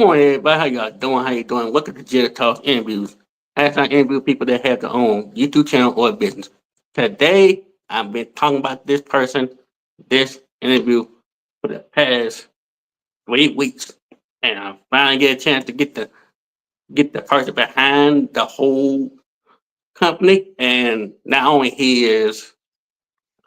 morning, everybody. How y'all doing? How you doing? Welcome to Jarrett Talk Interviews. As I interview people that have their own YouTube channel or business. Today, I've been talking about this person, this interview for the past 3 weeks, and I finally get a chance to get the person behind the whole company. And not only he is,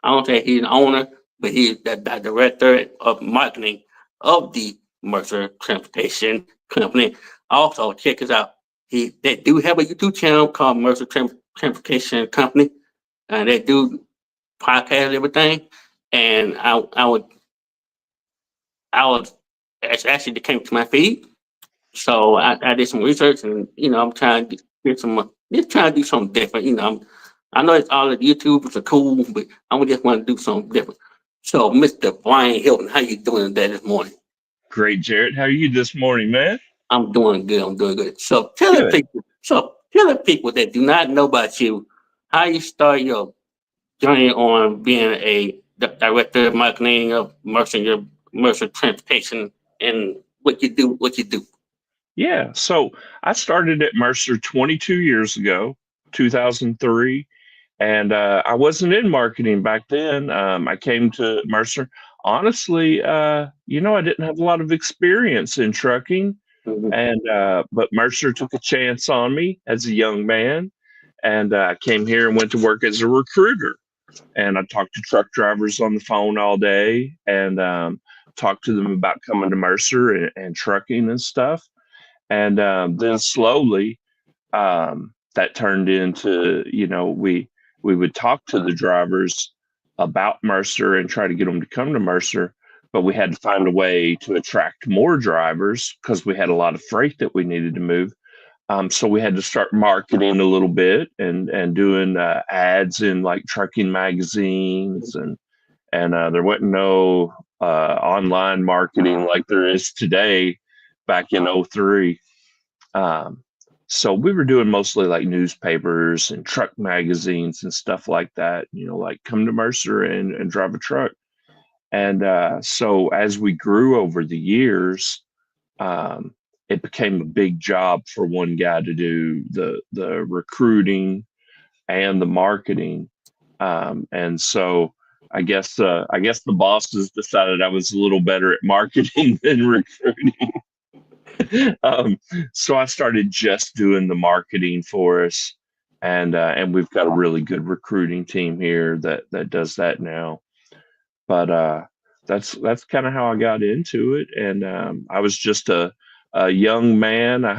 I don't say he's the owner, but he's the director of marketing of the Mercer Transportation Company. Also, check us out. They do have a YouTube channel called Mercer Transportation Company, and they do podcast and everything. And I was it's actually came to my feed, so I did some research, and I'm trying to get some, just trying to do something different. I know it's all the YouTubers are cool, but I just want to do something different. So, Mr. Brian Hilton, how you doing today this morning? Great, Jarrett. How are you this morning, man? I'm doing good. I'm doing good. So tell the Good. people. So tell the people that do not know about you how you start your journey on being a director of marketing of Mercer Transportation, and what you do. What you do. Yeah. So I started at Mercer 22 years ago, 2003, and I wasn't in marketing back then. I came to Mercer. Honestly, I didn't have a lot of experience in trucking, Mhm. and but Mercer took a chance on me as a young man, and I came here and went to work as a recruiter. And I talked to truck drivers on the phone all day and talked to them about coming to Mercer and trucking and stuff. And then slowly, that turned into, we would talk to the drivers about Mercer and try to get them to come to Mercer. But we had to find a way to attract more drivers because we had a lot of freight that we needed to move. So we had to start marketing a little bit and doing ads in like trucking magazines and there wasn't no online marketing like there is today back in '03. Um, so we were doing mostly like newspapers and truck magazines and stuff like that. Like come to Mercer and drive a truck. And so as we grew over the years, um, it became a big job for one guy to do the recruiting and the marketing. And so I guess the bosses decided I was a little better at marketing than recruiting. um, so I started just doing the marketing for us, and we've got a really good recruiting team here that does that now. But that's kind of how I got into it, and I was just a young man. I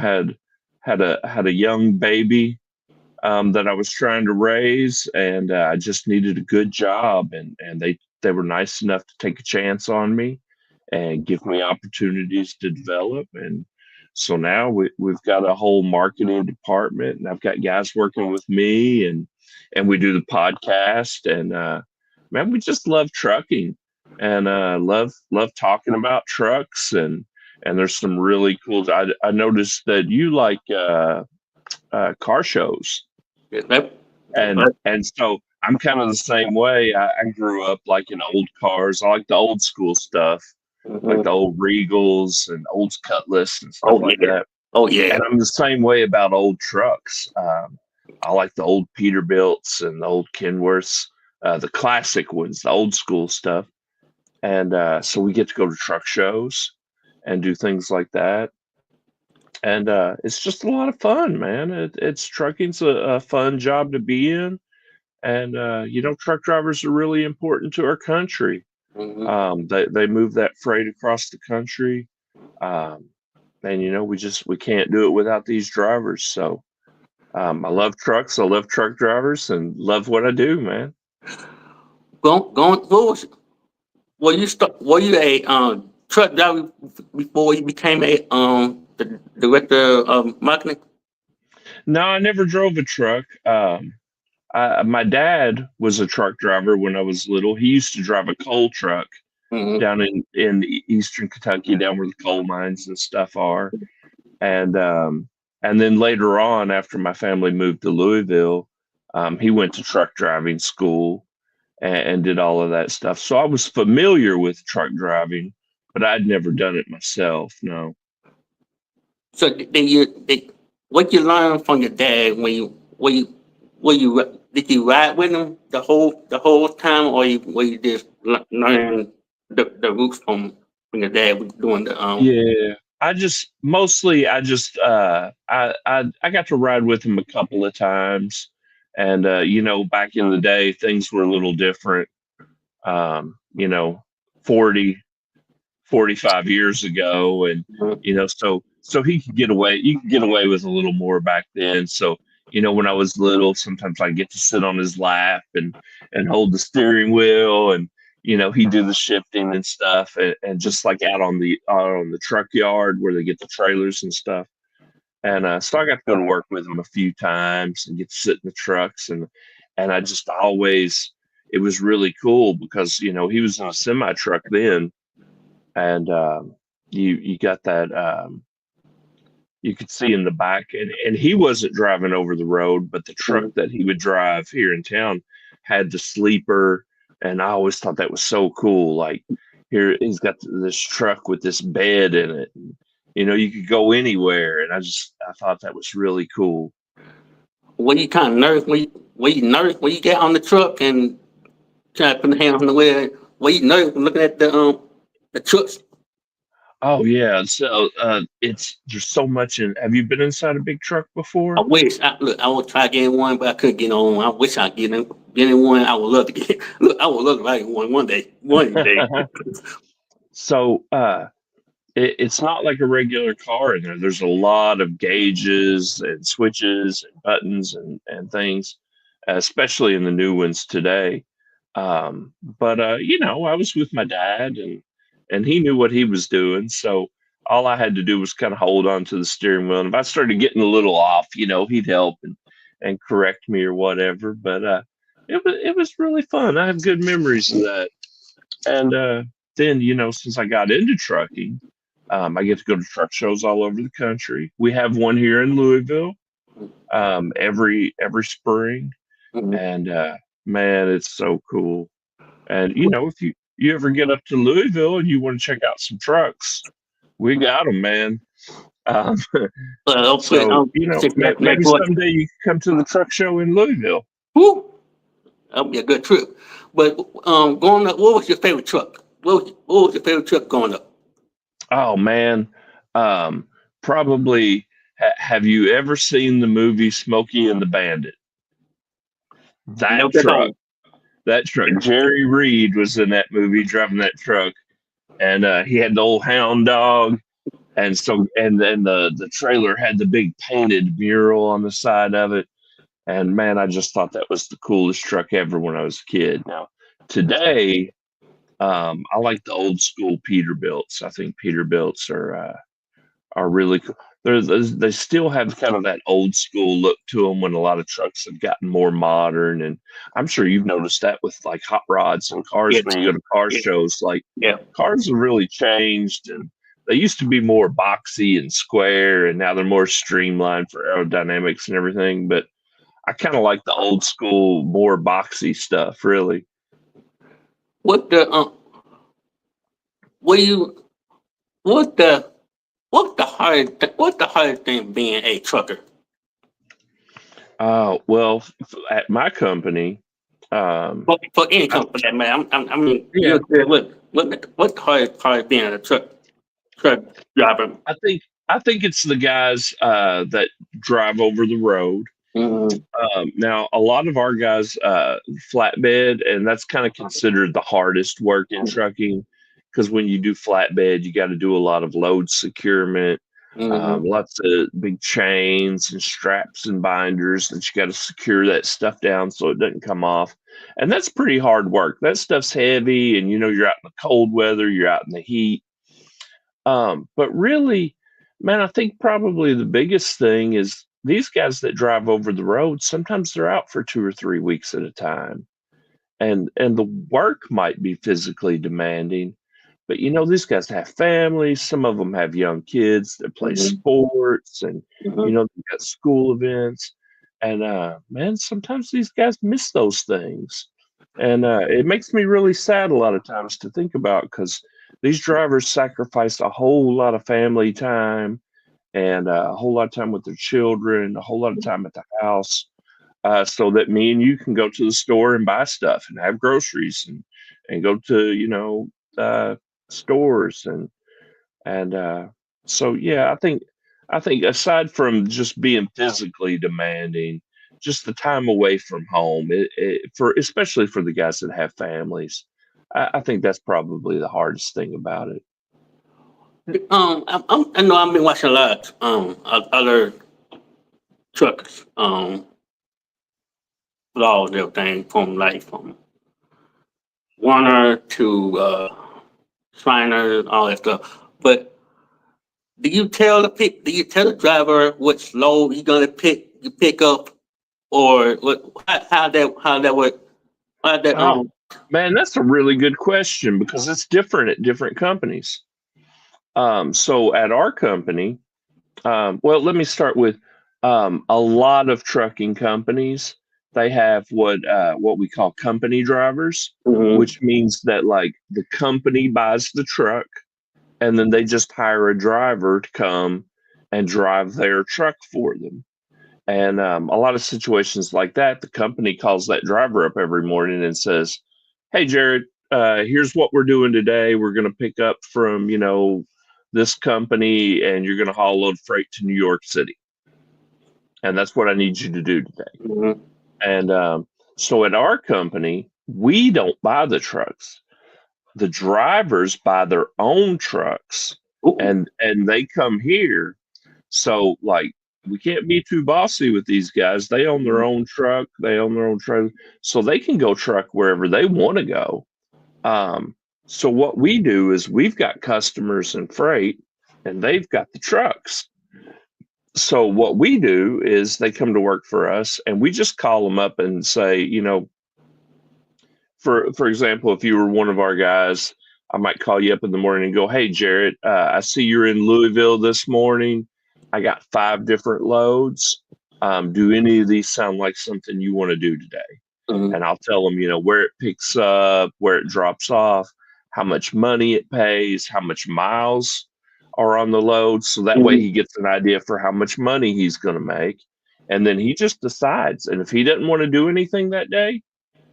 had a young baby that I was trying to raise, and I just needed a good job, and they were nice enough to take a chance on me and give me opportunities to develop. And so now we've got a whole marketing department, and I've got guys working with me, and we do the podcast, and man, we just love trucking and love talking about trucks, and there's some really cool. I noticed that you like car shows, Yes, ma'am. Yes, and ma'am. so I'm kind of the same way. I grew up like in old cars. I like the old school stuff, like the Mhm. old Regals and old Cutlass and stuff Oh like yeah. that. Oh yeah. And I'm the same way about old trucks. I like the old Peterbilts and the old Kenworths, the classic ones, the old school stuff. And so we get to go to truck shows and do things like that. And it's just a lot of fun, man. It's trucking's a fun job to be in, and truck drivers are really important to our country. Mhm. They move that freight across the country, um, and we can't do it without these drivers. So I love trucks. I love truck drivers, and love what I do, man. Going. What was Were you a truck driver before you became a the director of marketing? No, I never drove a truck. My dad was a truck driver when I was little. He used to drive a coal truck Mm-hmm. down in eastern Kentucky, down where the coal mines and stuff are. And then later on, after my family moved to Louisville, he went to truck driving school and did all of that stuff. So I was familiar with truck driving, but I'd never done it myself. No. So what you learn from your dad when did you ride with him the whole time, or were you just learn the roots from your dad was doing the Yeah, I just I got to ride with him a couple of times, and back in the day things were a little different. You know, 40 45 years ago, and so he could get away you could get away with a little more back then. So when I was little, sometimes I get to sit on his lap and hold the steering wheel, and he do the shifting and stuff, and just like out on the truck yard where they get the trailers and stuff. And so I got to go to work with him a few times and get to sit in the trucks, and I just always it was really cool because he was in a semi truck then, and you got that you could see in the back, and he wasn't driving over the road, but the truck that he would drive here in town had the sleeper, and I always thought that was so cool. Like, here he's got this truck with this bed in it, and, you could go anywhere, and I thought that was really cool. were you kind of nervous when you get on the truck and try to put the hand on the wheel? Were you nervous when looking at the trucks? Oh yeah, so it's there's so much in. Have you been inside a big truck I before? wish I would try getting one, but I couldn't get on one. I wish I get in one. I would love to get look. I would love to ride in one day. One day. So it's not like a regular car in there. There's a lot of gauges and switches and buttons and things, especially in the new ones today. But I was with my dad, and he knew what he was doing. So all I had to do was kind of hold on to the steering wheel. And if I started getting a little off, he'd help and correct me or whatever. But it was really fun. I have good memories of that. And then, since I got into trucking, I get to go to truck shows all over the country. We have one here in Louisville every spring, Mhm. and man, it's so cool. And if you ever get up to Louisville and you want to check out some trucks, we got them, man. Um, I'll put so make maybe what. someday you can come to the truck show in Louisville. Woo, that'll be a good trip. But growing up, what was your favorite truck? What was your favorite truck growing up? Oh man, um, probably. Have you ever seen the movie Smokey and the Bandit? No, That that truck, don't. that truck. Jerry Reed was in that movie driving that truck, and he had the old hound dog, and so and then the trailer had the big painted mural on the side of it. And man, I just thought that was the coolest truck ever when I was a kid. Now today, I like the old school Peterbilts. I think Peterbilts are really cool. They still have kind of that old school look to them when a lot of trucks have gotten more modern. And I'm sure you've noticed that with like hot rods and cars Yes, when you go to car yes, shows. Like, yeah. cars have really changed, and they used to be more boxy and square, and now they're more streamlined for aerodynamics and everything. But I kind of like the old school, more boxy stuff, really. What the what you what the what's the hardest thing being a trucker? Well, at my company, um, For any I, company, for that matter. I mean, yeah, you're good. What the hardest part being a truck driver? I think I think it's the guys that drive over the road. Mm-hmm. Now, a lot of our guys flatbed, and that's kind of considered the hardest work in trucking, because when you do flatbed, you got to do a lot of load securement, Mm-hmm. lots of big chains and straps and binders that you got to secure that stuff down so it doesn't come off. And that's pretty hard work. That stuff's heavy, and you're out in the cold weather, you're out in the heat. But really, man, I think probably the biggest thing is these guys that drive over the road, sometimes they're out for 2 or 3 weeks at a time. And the work might be physically demanding, but these guys have families, some of them have young kids that play Mm-hmm. sports, and Mm-hmm. they've got school events. And man, sometimes these guys miss those things. And it makes me really sad a lot of times to think about, because these drivers sacrifice a whole lot of family time and a whole lot of time with their children, a whole lot of time at the house, so that me and you can go to the store and buy stuff and have groceries and go to stores and so yeah, I think aside from just being physically demanding, just the time away from home, for especially for the guys that have families, I think that's probably the hardest thing about it. I know I've been watching a lot other truckers, vlogs, everything from Warner to Shriner, all that stuff. But do you tell the driver which load you're gonna pick up, or what? How that would how that Oh, man, that's a really good question because it's different at different companies. So at our company, well, let me start with a lot of trucking companies. They have what we call company drivers, Mhm. which means that like the company buys the truck and then they just hire a driver to come and drive their truck for them. And a lot of situations like that, the company calls that driver up every morning and says, "Hey, Jared, here's what we're doing today. We're going to pick up from this company, and you're going to haul load freight to New York City, and that's what I need you to do today." Mhm. And so at our company, we don't buy the trucks. The drivers buy their own trucks, Ooh. and they come here. So like we can't be too bossy with these guys. They own their own truck, they own their own trailer, so they can go truck wherever they want to go. Um, so what we do is we've got customers and freight, and they've got the trucks. So what we do is they come to work for us, and we just call them up and say, for example, if you were one of our guys, I might call you up in the morning and go, "Hey, Jarrett, I see you're in Louisville this morning. I got 5 different loads. Do any of these sound like something you want to do today?" Mhm. And I'll tell them, where it picks up, where it drops off, how much money it pays, how much miles are on the load. So that way Mhm. he gets an idea for how much money he's going to make. And then he just decides. And if he doesn't want to do anything that day,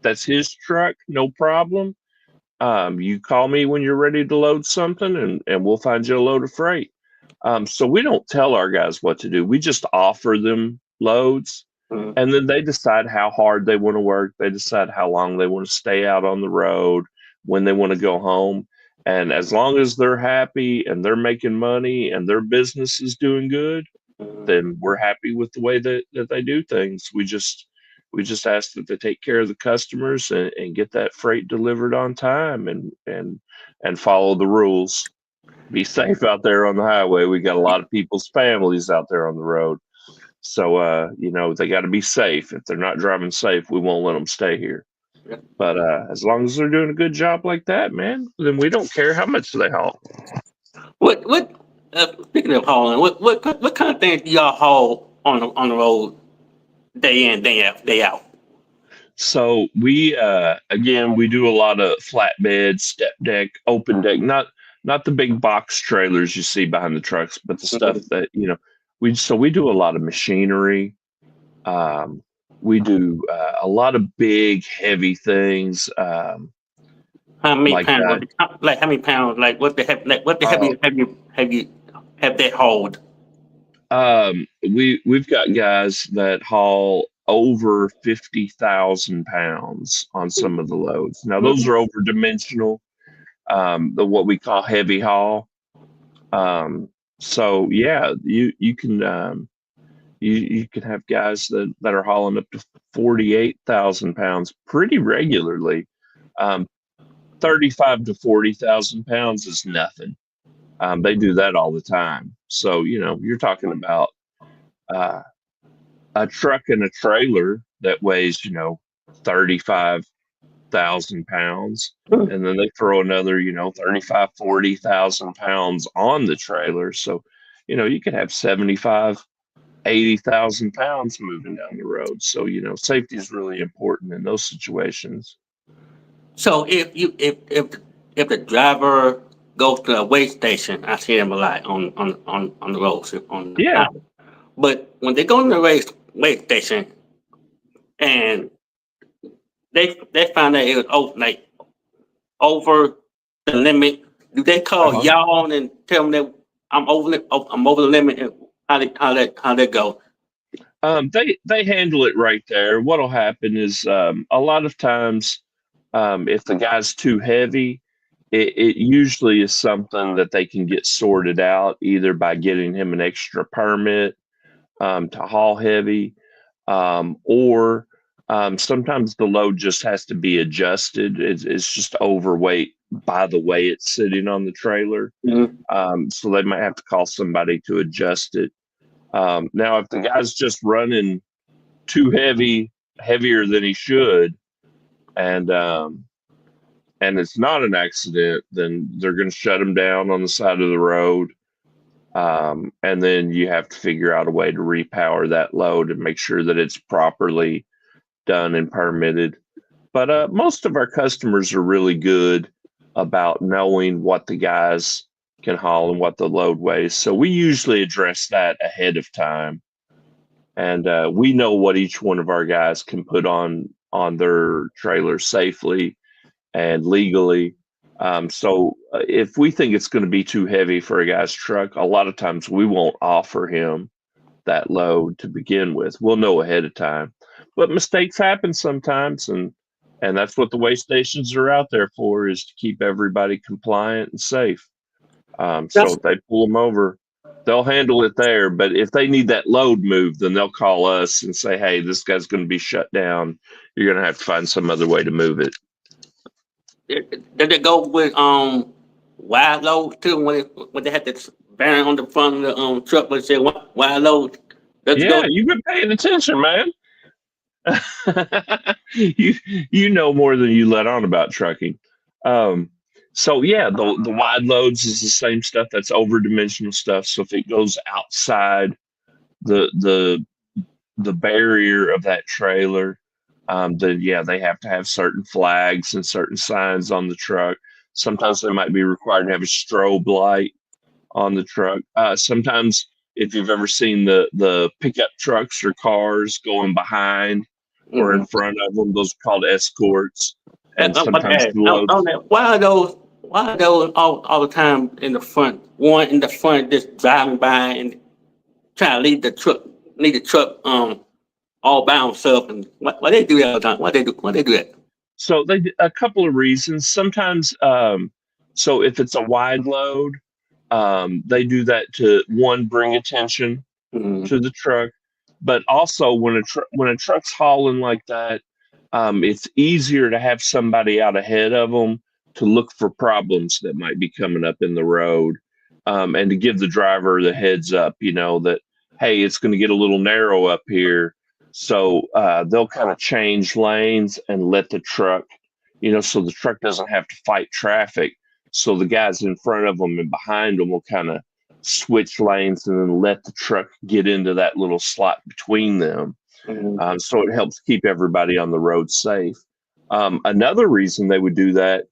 that's his truck, no problem. You call me when you're ready to load something, and we'll find you a load of freight. So we don't tell our guys what to do. We just offer them loads, Mhm. and then they decide how hard they want to work. They decide how long they want to stay out on the road, when they want to go home. And as long as they're happy and they're making money and their business is doing good, Mhm. then we're happy with the way that they do things. We just ask that they take care of the customers and get that freight delivered on time and follow the rules. Be safe out there on the highway. We got a lot of people's families out there on the road. So they got to be safe. If they're not driving safe, we won't let them stay here. But as long as they're doing a good job like that, man, then we don't care how much they haul. What speaking of hauling, what kind of things do y'all haul on the road day in, day out? So we again we do a lot of flatbed, step deck, open deck, not the big box trailers you see behind the trucks, but the stuff Mhm. that we do a lot of machinery. Um, we do a lot of big heavy things, How many like pounds? Like how many pounds? Like what the uh, heaviest have they hauled? we've got guys that haul over 50,000 pounds on some of the loads. Now those Mhm. are over dimensional, the what we call heavy haul. Um, so yeah, you can have guys that are hauling up to 48,000 pounds pretty regularly. Um, 35 to 40,000 pounds is nothing. They do that all the time. So you're talking about uh, a truck and a trailer that weighs 35,000 pounds, and then they throw another 35, 40,000 pounds on the trailer. So you could have 75, 80,000 pounds moving down the road. So safety is really important in those situations. So if the driver go to a weigh station, I see them a lot on the roads on the Yeah. highway. But when they go to the weigh station and they find that it was over the limit, do they call Uh-huh. y'all and tell them that I'm over the limit? And how that go? They handle it right there. What'll happen is a lot of times, if the guy's too heavy, it usually is something that they can get sorted out either by getting him an extra permit to haul heavy, or sometimes the load just has to be adjusted. It's just overweight by the way it's sitting on the trailer. Mhm. So they might have to call somebody to adjust it. Now, if the guy's just running too heavier than he should, and it's not an accident, then they're going to shut him down on the side of the road. And then you have to figure out a way to repower that load and make sure that it's properly done and permitted. But most of our customers are really good about knowing what the guys can haul and what the load weighs. So we usually address that ahead of time. And we know what each one of our guys can put on their trailer safely and legally. So if we think it's going to be too heavy for a guy's truck, a lot of times we won't offer him that load to begin with. We'll know ahead of time. But mistakes happen sometimes, and that's what the weigh stations are out there for, is to keep everybody compliant and safe. So That's if they pull them over, they'll handle it there. But if they need that load moved, then they'll call us and say, "Hey, this guy's going to be shut down. You're going to have to find some other way to move it." did it go with wide load too when they had this banner on the front of the truck that said wide load? Does it Yeah, go? you've been paying attention, man. you you know more than you let on about trucking. Um, so yeah, the wide loads is the same stuff. That's overdimensional stuff. So if it goes outside the the the barrier of that trailer, then yeah, they have to have certain flags and certain signs on the truck. Sometimes they might be required to have a strobe light on the truck. Sometimes, if you've ever seen the pickup trucks or cars going behind or in Mm-hmm. front of them, those are called escorts. And But sometimes the loads. why are those all the time in the front? One in the front just driving by and trying to lead the truck all by himself, and why they do that all the time? Why they do that? So a couple of reasons. Sometimes, so if it's a wide load, they do that to one, bring attention Mm-hmm. to the truck, but also when a truck's hauling like that, it's easier to have somebody out ahead of them to look for problems that might be coming up in the road, and to give the driver the heads up, that hey, it's going to get a little narrow up here, so they'll kind of change lanes and let the truck, so the truck doesn't have to fight traffic. So the guys in front of them and behind them will kind of switch lanes and then let the truck get into that little slot between them. Mm-hmm. So it helps keep everybody on the road safe. Another reason they would do that,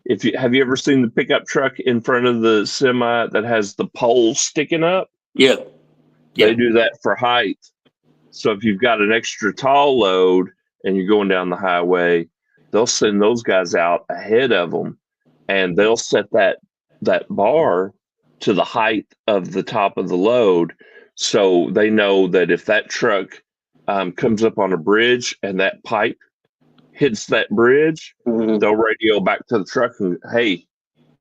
if you have you ever seen the pickup truck in front of the semi that has the pole sticking up? Yeah, They yeah. do that for height. So if you've got an extra tall load and you're going down the highway, they'll send those guys out ahead of them, and they'll set that bar to the height of the top of the load, so they know that if that truck comes up on a bridge and that pipe hits that bridge, Mm-hmm. they'll radio back to the truck and, hey,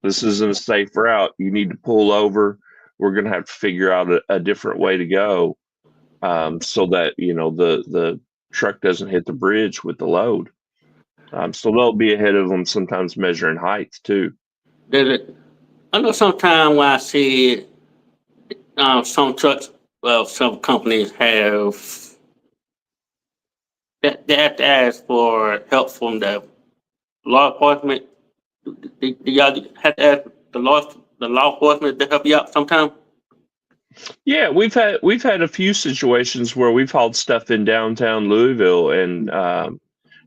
this isn't a safe route. You need to pull over. We're going to have to figure out a different way to go, so that the truck doesn't hit the bridge with the load. So they'll be ahead of them, sometimes measuring heights too. There's a, I know sometimes when I see some trucks, well, some companies they have to ask for help from the law enforcement. Do y'all have to ask the law enforcement to help you out sometime? Yeah, we've had a few situations where we've hauled stuff in downtown Louisville, and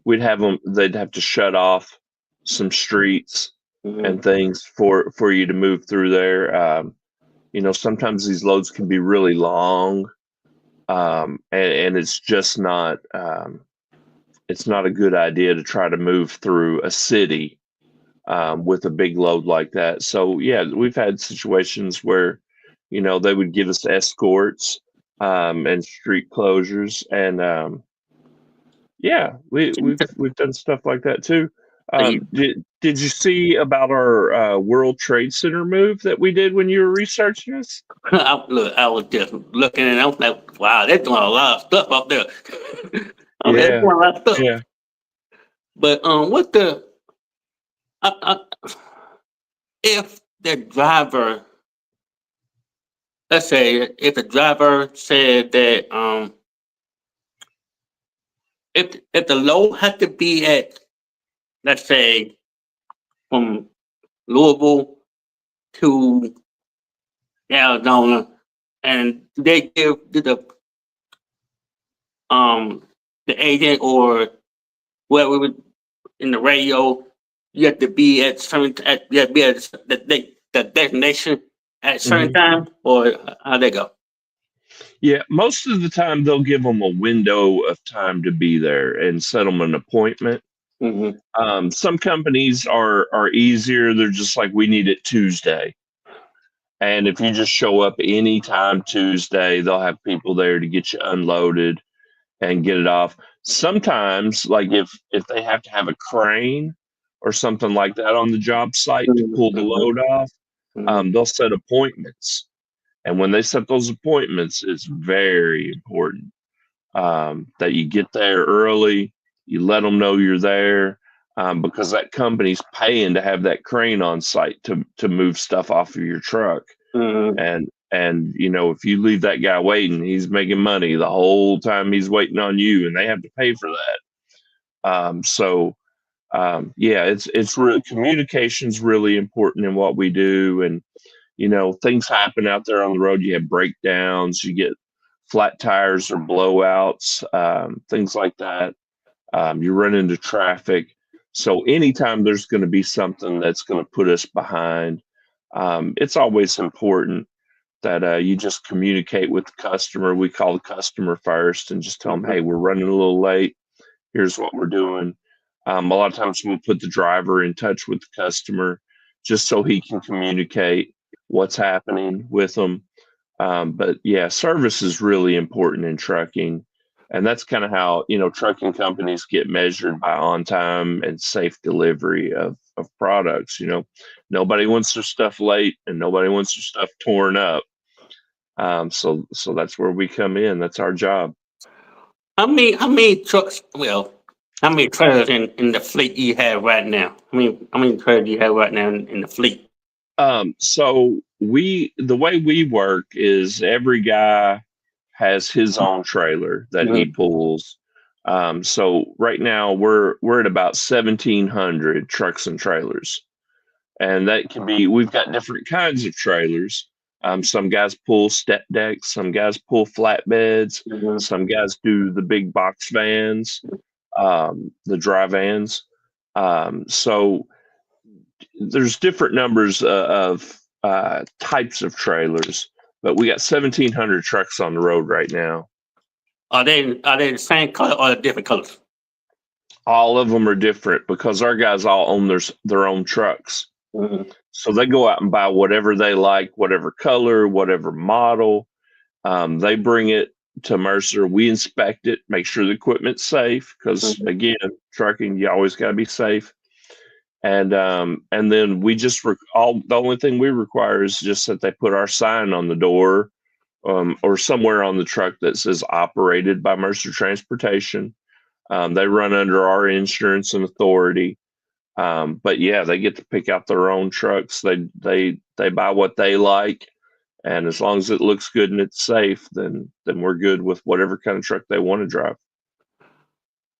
they'd have to shut off some streets and things for you to move through there. Sometimes these loads can be really long, and it's just not it's not a good idea to try to move through a city with a big load like that. So yeah, we've had situations where they would give us escorts and street closures, and yeah, we've done stuff like that too. Did you see about our World Trade Center move that we did when you were researching us? I was just looking and I was like, wow, they're doing a lot of stuff up there. They're Yeah, doing a lot of stuff. yeah. But what the if the driver, let's say, if the driver said that if the load had to be at, let's say, from Louisville to Arizona, and they give um the agent or whoever was in the radio, you have to be at you have to be at the destination at a certain hmm time, or how they go? Yeah, most of the time they'll give them a window of time to be there and set them an appointment. Mm-hmm. Some companies are easier. They're just like, we need it Tuesday. And if you just show up anytime Tuesday, they'll have people there to get you unloaded and get it off. Sometimes, like if they have to have a crane or something like that on the job site to pull the Mm-hmm. load off, Mm-hmm. they'll set appointments. And when they set those appointments, it's very important that you get there early, you let them know you're there, because that company's paying to have that crane on site to move stuff off of your truck. Mm-hmm. And if you leave that guy waiting, he's making money the whole time he's waiting on you, and they have to pay for that. Yeah, it's really, communication's really important in what we do. And things happen out there on the road. You have breakdowns, you get flat tires or blowouts, things like that. You run into traffic. So anytime there's going to be something that's going to put us behind, it's always important that you just communicate with the customer. We call the customer first and just tell them, hey, we're running a little late. Here's what we're doing. A lot of times we'll put the driver in touch with the customer just so he can communicate what's happening with them. But yeah, service is really important in trucking. And that's kind of how, trucking companies get measured by on time and safe delivery of products. Nobody wants their stuff late and nobody wants their stuff torn up. So that's where we come in. That's our job. How many trucks? Well, how many trailers in the fleet you have right now? How many trailers do you have right now in the fleet? So the way we work is every guy has his own trailer that he Mm-hmm. pulls. So right now we're at about 1,700 trucks and trailers, and that can be, we've got different kinds of trailers. Some guys pull step decks, some guys pull flatbeds, Mm-hmm. some guys do the big box vans, the dry vans. So there's different numbers of types of trailers, but we got 1,700 trucks on the road right now. Are they the same color or different colors? All of them are different because our guys all own their own trucks. Mm-hmm. So they go out and buy whatever they like, whatever color, whatever model. They bring it to Mercer. We inspect it, make sure the equipment's safe because, Mm-hmm. again, trucking, you always got to be safe. And then we just the only thing we require is just that they put our sign on the door, or somewhere on the truck that says operated by Mercer Transportation. They run under our insurance and authority. But yeah, they get to pick out their own trucks. They buy what they like, and as long as it looks good and it's safe, then we're good with whatever kind of truck they want to drive.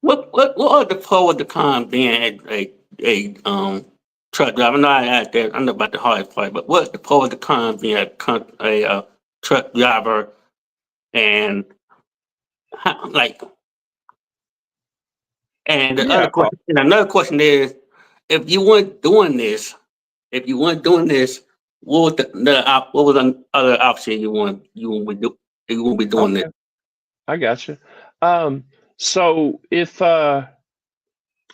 What are the pro and the cons being a truck driver? I know I asked that. I know about the hardest part, but what's the pro and the cons being a truck driver? And how, like, and the other Yeah. question, and another question is, if you weren't doing this, if you weren't doing this, what was what was the other option you won't be do you won't be doing Okay, this? I got you. So if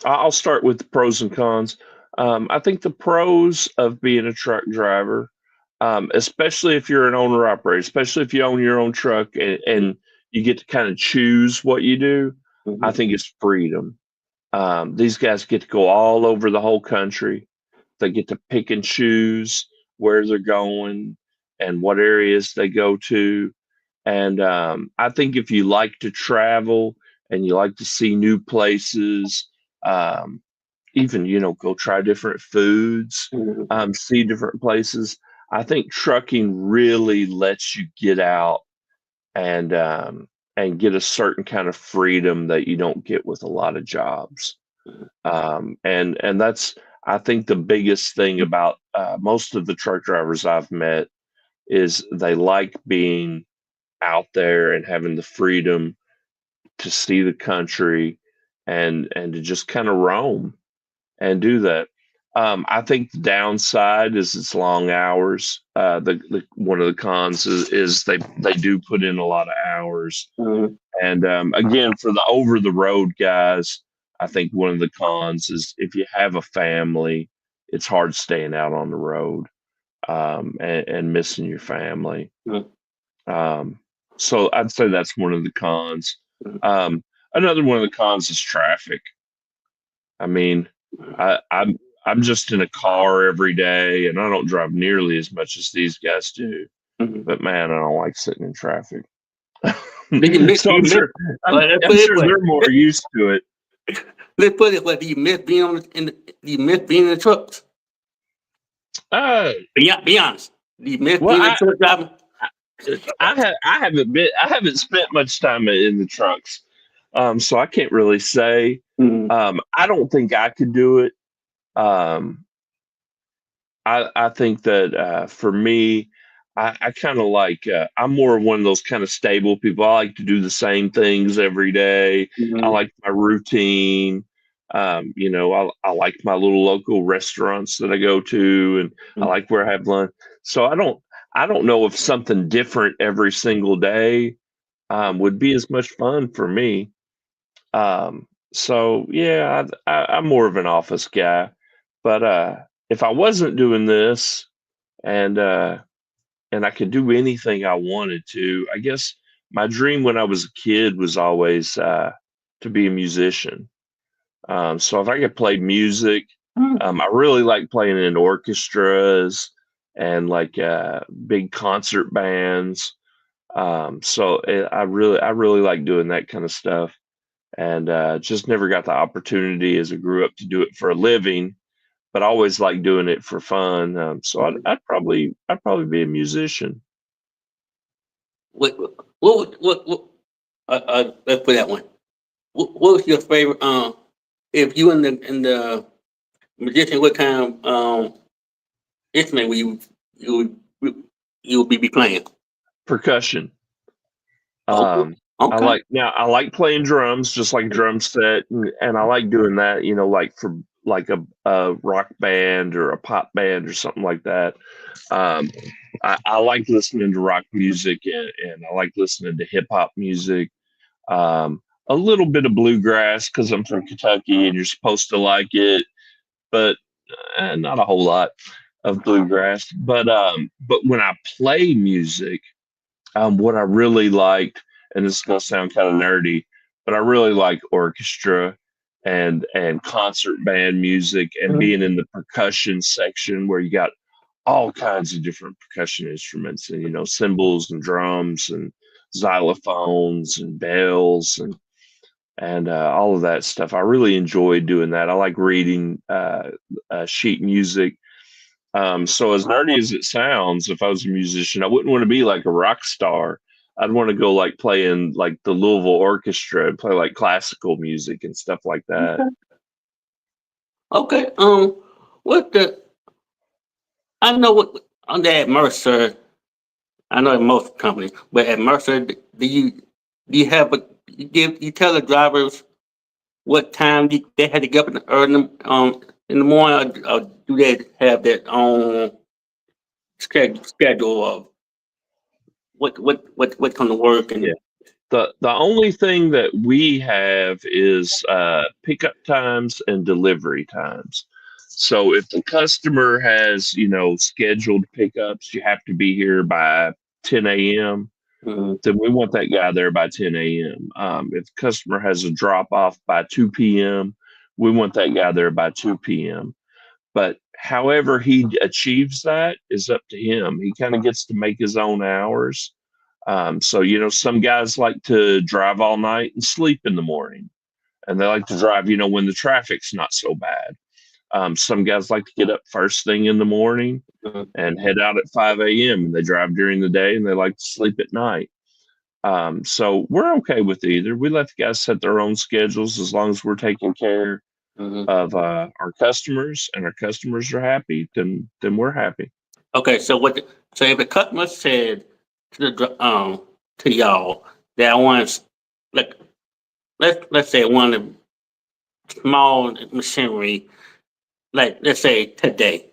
I'll start with the pros and cons. I think the pros of being a truck driver, especially if you're an owner operator, especially if you own your own truck and you get to kind of choose what you do, I Mm-hmm. think it's freedom. These guys get to go all over the whole country. They get to pick and choose where they're going and what areas they go to. And I think if you like to travel and you like to see new places, um, even go try different foods, Mm-hmm. see different places. I think trucking really lets you get out and get a certain kind of freedom that you don't get with a lot of jobs. And that's I think the biggest thing about most of the truck drivers I've met is they like being out there and having the freedom to see the country and to just kind of roam and do that. I think the downside is it's long hours. The one of the cons is they do put in a lot of hours. Mm-hmm. And again, for the over the road guys, I think one of the cons is if you have a family, it's hard staying out on the road and missing your family. Um, so I'd say that's one of the cons. Another one of the cons is traffic. I mean, I'm just in a car every day, and I don't drive nearly as much as these guys do. Mm-hmm. But man, I don't like sitting in traffic. Did you miss? So You miss? Let's I'm put it sure this way. they're more used to it. Let's put it this way. Do you miss being do you miss being in the trucks? Uh, Be honest. Do you miss well, being a truck driver? I haven't spent much time in the trucks, so I can't really say. Mm-hmm. I don't think I could do it. Um, I think that for me, I kind of like I'm more of one of those kind of stable people. I like to do the same things every day. I Mm-hmm. like my routine. I like my little local restaurants that I go to, and I like where I have lunch. So I don't know if something different every single day would be as much fun for me. So yeah, I'm more of an office guy. But if I wasn't doing this and I could do anything I wanted to, I guess my dream when I was a kid was always to be a musician. So if I could play music, I really like playing in orchestras and like big concert bands. I really like doing that kind of stuff, and just never got the opportunity as I grew up to do it for a living. But I always like doing it for fun. So I'd probably be a musician. What let's put that one. What was your favorite? If you in the musician, what kind of instrument you would you would be playing? Percussion. Okay. Um, Okay. I like playing drums, just like drum set, and I like doing that. Like for like a rock band or a pop band or something like that. Um, I like listening to rock music and I like listening to hip hop music. A little bit of bluegrass because I'm from Kentucky and you're supposed to like it, but not a whole lot of bluegrass. But when I play music, what I really liked, and this is gonna sound kind of nerdy, but I really like orchestra and concert band music and Mhm. being in the percussion section where you got all kinds of different percussion instruments and cymbals and drums and xylophones and bells and all of that stuff. I really enjoy doing that. I like reading sheet music. So as nerdy as it sounds, if I was a musician, I wouldn't want to be like a rock star. I'd want to go like play in like the Louisville Orchestra and play like classical music and stuff like that. Okay. Okay. What the? I know what on that Mercer. I know at most companies, but at Mercer, do you have a you tell the drivers what time they had to get up and earn them in the morning, or do they have that own schedule of what come to work Yeah. and The only thing that we have is pickup times and delivery times. So if the customer has, scheduled pickups, you have to be here by 10 a.m., mm, then we want that guy there by 10 a.m. If the customer has a drop off by 2 p.m., we want that guy there by 2 p.m. But however he achieves that is up to him. He kind of gets to make his own hours. So, some guys like to drive all night and sleep in the morning, and they like to drive, when the traffic's not so bad. Some guys like to get up first thing in the morning mm, and head out at 5 a.m. and they drive during the day and they like to sleep at night. So we're okay with either. We let the guys set their own schedules as long as we're taking care mhm. of our customers and our customers are happy, then we're happy. Okay, so so if the customer said to y'all that I want, like, let's say one of small machinery, like let's say today,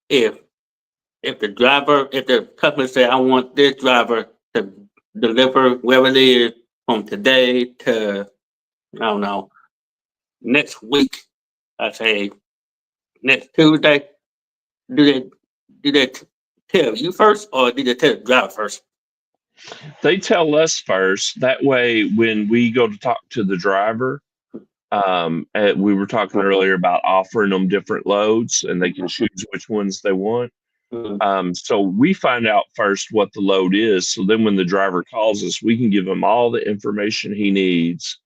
if if the customer said I want this driver to deliver wherever it is from today to, I don't know, next week, I say next Tuesday, do they tell you first, or do they tell the driver first? They tell us first. That way, when we go to talk to the driver, we were talking earlier about offering them different loads and they can choose which ones they want. Mm, So we find out first what the load is. So then when the driver calls us, we can give him all the information he needs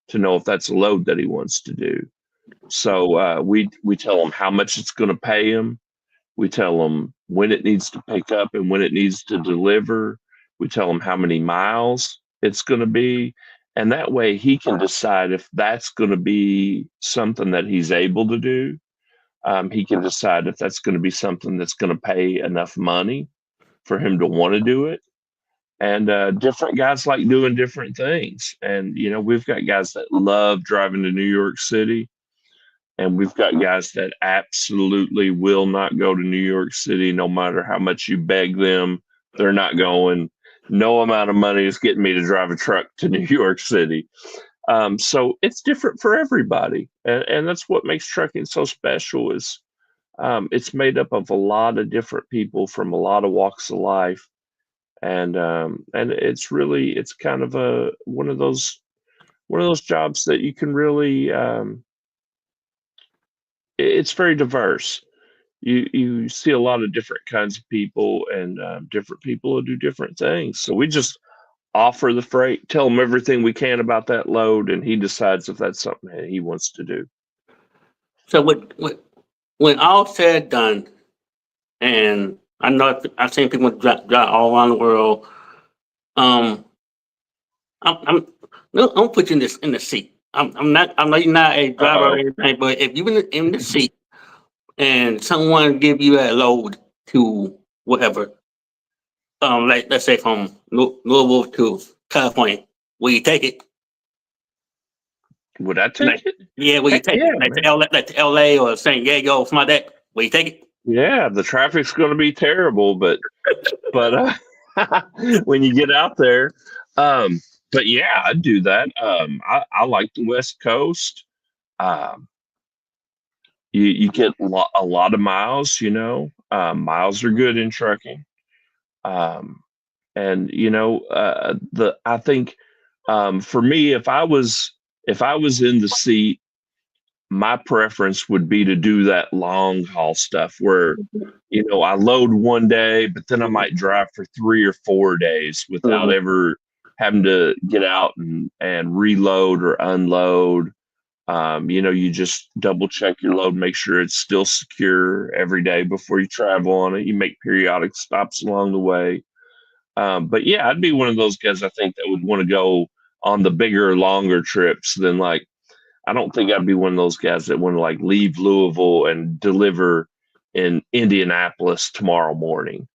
to know if that's a load that he wants to do. So we tell him how much it's going to pay him. We tell them when it needs to pick up and when it needs to deliver. We tell them how many miles it's going to be. And that way he can decide if that's going to be something that he's able to do. He can decide if that's going to be something that's going to pay enough money for him to want to do it. And different guys like doing different things. And, we've got guys that love driving to New York City. And we've got guys that absolutely will not go to New York City no matter how much you beg them. They're not going. No amount of money is getting me to drive a truck to New York City. So it's different for everybody. And that's what makes trucking so special is it's made up of a lot of different people from a lot of walks of life. And it's kind of one of those jobs that you can really it's very diverse. You see a lot of different kinds of people and different people who do different things. So we just offer the freight, tell him everything we can about that load, and he decides if that's something that he wants to do. So when all said done, and I know I've seen people drive all around the world. Um, I'm I'm put you in this in the seat. I'm not. I know you're not a driver or Uh-oh. anything, but if you're in the seat and someone give you a load to whatever, like let's say from Louisville to California, will you take it? Would I Like, take it? yeah, will you Heck take yeah, it? Like man. to LA or San Diego, something like that. Will you take it? Yeah, the traffic's going to be terrible, but when you get out there, um, but yeah, I'd do that. I like the West Coast. Um, you get a lot of miles. Miles are good in trucking. Um, and the I think for me, if I was in the seat, my preference would be to do that long haul stuff where I load one day, but then I might drive for 3 or 4 days without Mhm. ever having to get out and reload or unload. You just double check your load, make sure it's still secure every day before you travel on it. You make periodic stops along the way. But yeah, I'd be one of those guys I think that would want to go on the bigger, longer trips than like I don't think I'd be one of those guys that want to like leave Louisville and deliver in Indianapolis tomorrow morning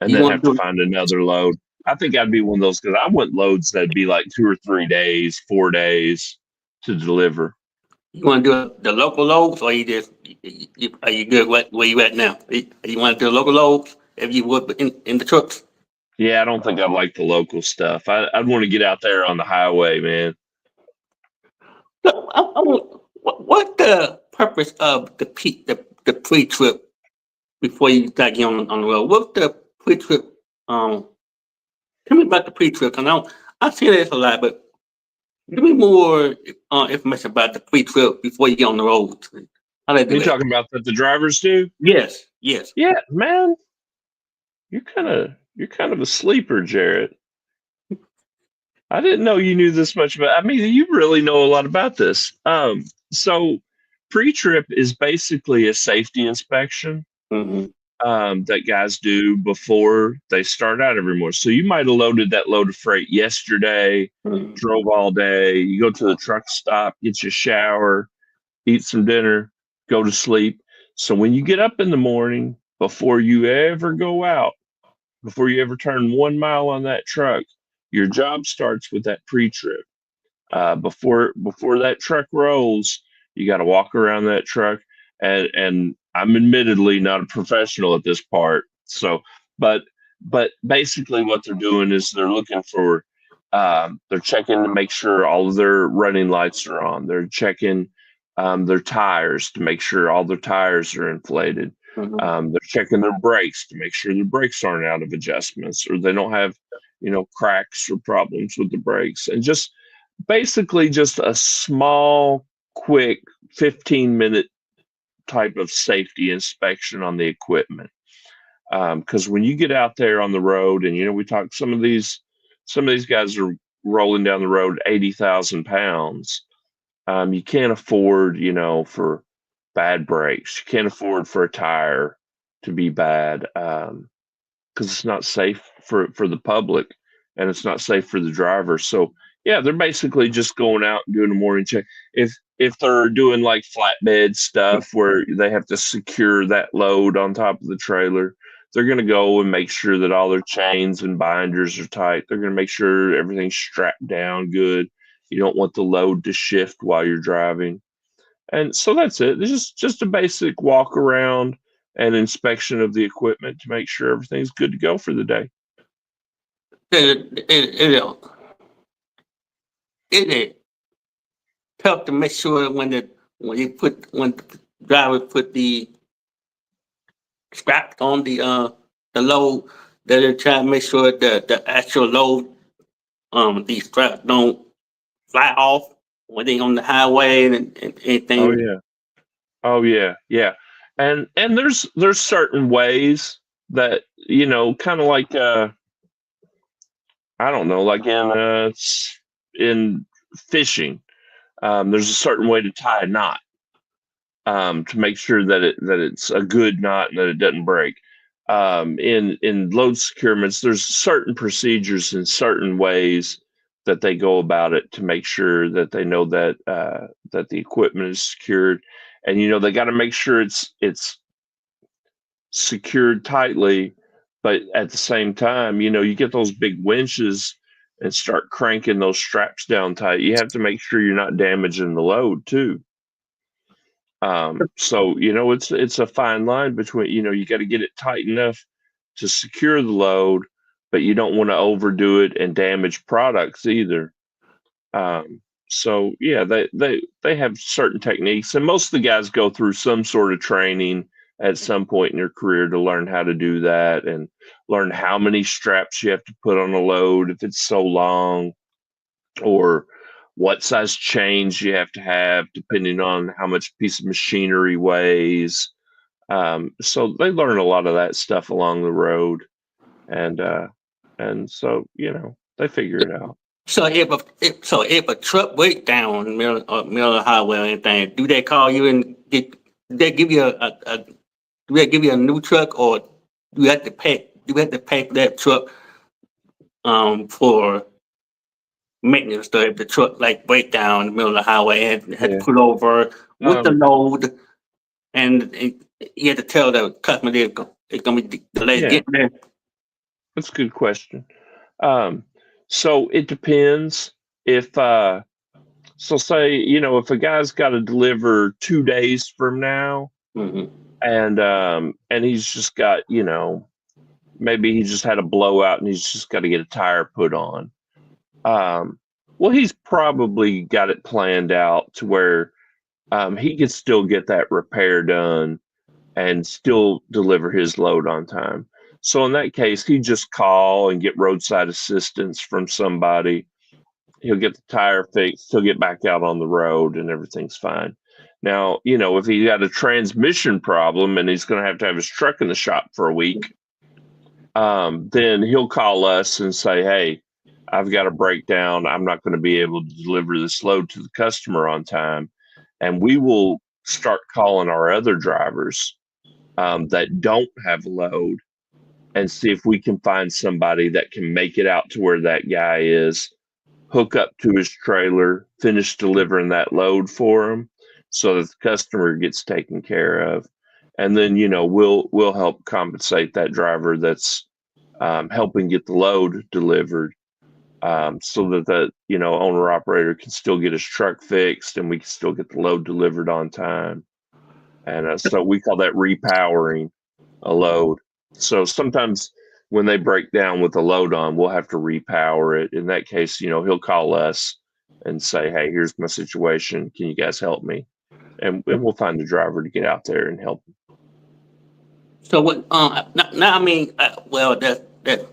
and You then want have to to do find another load. I think I'd be one of those because I want loads that'd be like 2 or 3 days, 4 days to deliver. you want to do the local loads, or Are you good where you at now? You want to do local loads if you would in the trucks? Yeah, I don't think I like the local stuff. I'd want to get out there on the highway, man. Look, what the purpose of the pre-trip before you start getting on the road? What's the pre-trip? Tell me about the pre-trip. I see this a lot, but give me more information about the pre-trip before you get on the road. How they do You that? talking about that the drivers do? Yes, yes. Yeah, man. You're kind of a sleeper, Jarrett. I didn't know you knew this much about. I mean, you really know a lot about this. So pre-trip is basically a safety inspection Mm-hmm. that guys do before they start out every morning. So you might have loaded that load of freight yesterday, Mm-hmm. drove all day. You go to the truck stop, get your shower, eat some dinner, go to sleep. So when you get up in the morning, before you ever go out, before you ever turn 1 mile on that truck, your job starts with that pre-trip. Before that truck rolls, you got to walk around that truck, and I'm admittedly not a professional at this part. So, but but basically, what they're doing is they're looking for, they're checking to make sure all of their running lights are on. They're checking their tires to make sure all their tires are inflated. Mm-hmm. They're checking their brakes to make sure their brakes aren't out of adjustments or they don't have, cracks or problems with the brakes, and just basically just a small, quick 15-minute type of safety inspection on the equipment. Because when you get out there on the road, and we talk some of these guys are rolling down the road 80,000 pounds. You can't afford, for bad brakes. You can't afford for a tire to be bad. Because it's not safe for the public, and it's not safe for the driver. So yeah, they're basically just going out and doing a morning check. If they're doing like flatbed stuff where they have to secure that load on top of the trailer, they're going to go and make sure that all their chains and binders are tight. They're going to make sure everything's strapped down good. You don't want the load to shift while you're driving. And so that's it. It's just a basic walk around and inspection of the equipment to make sure everything's good to go for the day. It help to make sure when the driver put the straps on the load, that they try to make sure that the actual load these straps don't fly off when they on the highway and Oh anything. yeah. Oh yeah. Yeah. And there's certain ways that, kind of like I don't know, like in fishing, there's a certain way to tie a knot, to make sure that it's a good knot and that it doesn't break. In load securements, there's certain procedures and certain ways that they go about it to make sure that they know that the equipment is secured, and they got to make sure it's secured tightly, but at the same time, you get those big winches and start cranking those straps down tight. You have to make sure you're not damaging the load too. So it's a fine line between, you got to get it tight enough to secure the load, but you don't want to overdo it and damage products either. So yeah, they have certain techniques, and most of the guys go through some sort of training at some point in their career to learn how to do that and learn how many straps you have to put on a load if it's so long, or what size chains you have to have depending on how much a piece of machinery weighs. So they learn a lot of that stuff along the road, and so they figure it out. So if a truck break down in the middle of the highway or anything, do they call you and do they give you do they give you a new truck, or do you have to pay for that truck for maintenance? So if the truck like break down in the middle of the highway and had to Yeah. pull over with the Um, load, and you have to tell the customer it's gonna be delayed yeah, getting there. that's a good question. Um, so it depends if so say, if a guy's got to deliver 2 days from now, Mm-hmm. And he's just got, maybe he just had a blowout and he's just got to get a tire put on. Um, well, he's probably got it planned out to where he can still get that repair done and still deliver his load on time. So in that case, he just call and get roadside assistance from somebody. He'll get the tire fixed. He'll get back out on the road, and everything's fine. Now, if he got a transmission problem and he's going to have his truck in the shop for a week, then he'll call us and say, "Hey, I've got a breakdown. I'm not going to be able to deliver this load to the customer on time," and we will start calling our other drivers that don't have a load and see if we can find somebody that can make it out to where that guy is, hook up to his trailer, finish delivering that load for him so that the customer gets taken care of. And then, we'll help compensate that driver that's helping get the load delivered, so that the owner operator can still get his truck fixed and we can still get the load delivered on time. And so we call that repowering a load. So sometimes when they break down with the load on, we'll have to repower it. In that case, he'll call us and say, "Hey, here's my situation. Can you guys help me?" And we'll find the driver to get out there and help him. So what? Now, I mean, well, that's a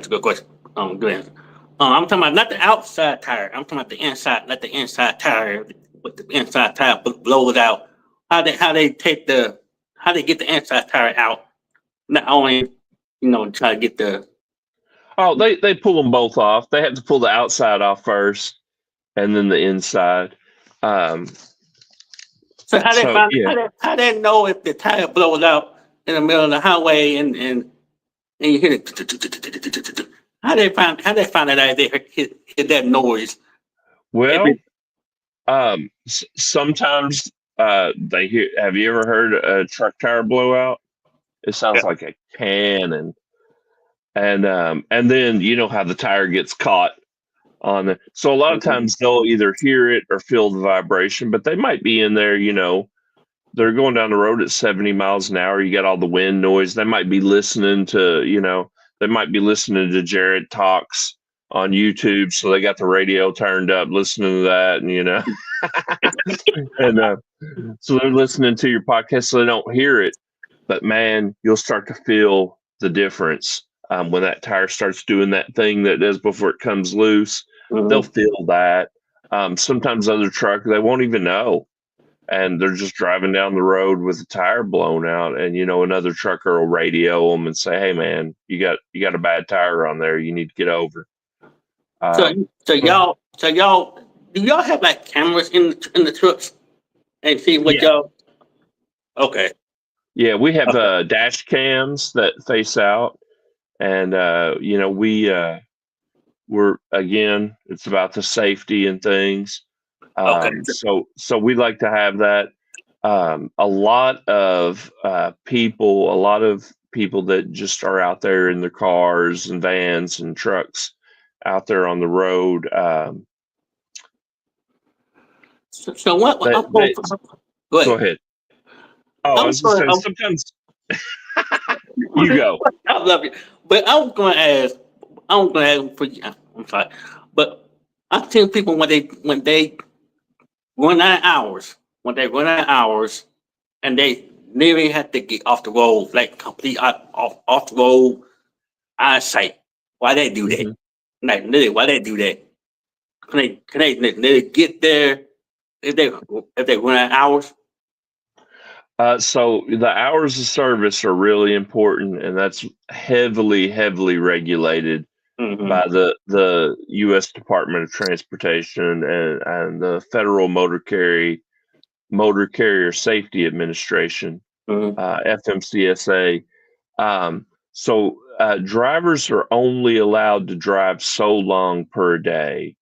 good question. Good answer. I'm talking about not the outside tire. I'm talking about the inside. Let the inside tire, with the inside tire blows out. How they get the inside tire out? Not only try to get the. Oh, they pull them both off. They have to pull the outside off first, and then the inside. Um, So how they so find yeah. how they know if the tire blows out in the middle of the highway and you hear it. How they find that out? They hear that noise. Well, sometimes they hear. Have you ever heard a truck tire blowout? It sounds like a cannon, and then you know how the tire gets caught on it. So a lot of times they'll either hear it or feel the vibration, but they might be in there. They're going down the road at 70 miles an hour. You got all the wind noise. They might be listening to. They might be listening to Jarrett talks on YouTube, so they got the radio turned up, listening to that, and so they're listening to your podcast, so they don't hear it. But man, you'll start to feel the difference when that tire starts doing that thing that it does before it comes loose. They'll feel that. Sometimes other truck, they won't even know, and they're just driving down the road with the tire blown out, and another trucker will radio them and say, "Hey man, you got a bad tire on there. You need to get over." So y'all do y'all have like cameras in the trucks and see what Yeah. y'all? Okay. Yeah, we have dash cams that face out, and we're, again, it's about the safety and things. Okay. So we like to have that. A lot of people that just are out there in their cars and vans and trucks out there on the road. So what? They, Go they, Go ahead. ahead. Oh, I I'm was just sorry. saying, sometimes you go. I love you, but I was going to ask. I was going to ask for you. I'm sorry, but I've seen people when they run out of hours, and they literally have to get off the road, like complete off the road, out of sight. Why they do that? Mhm. Like literally, why they do that? Can they literally get there if they run out of hours? So the hours of service are really important, and that's heavily, heavily regulated Mm-hmm. by the U.S. Department of Transportation and the Federal Motor Carrier Safety Administration, Mm-hmm. FMCSA. So drivers are only allowed to drive so long per day,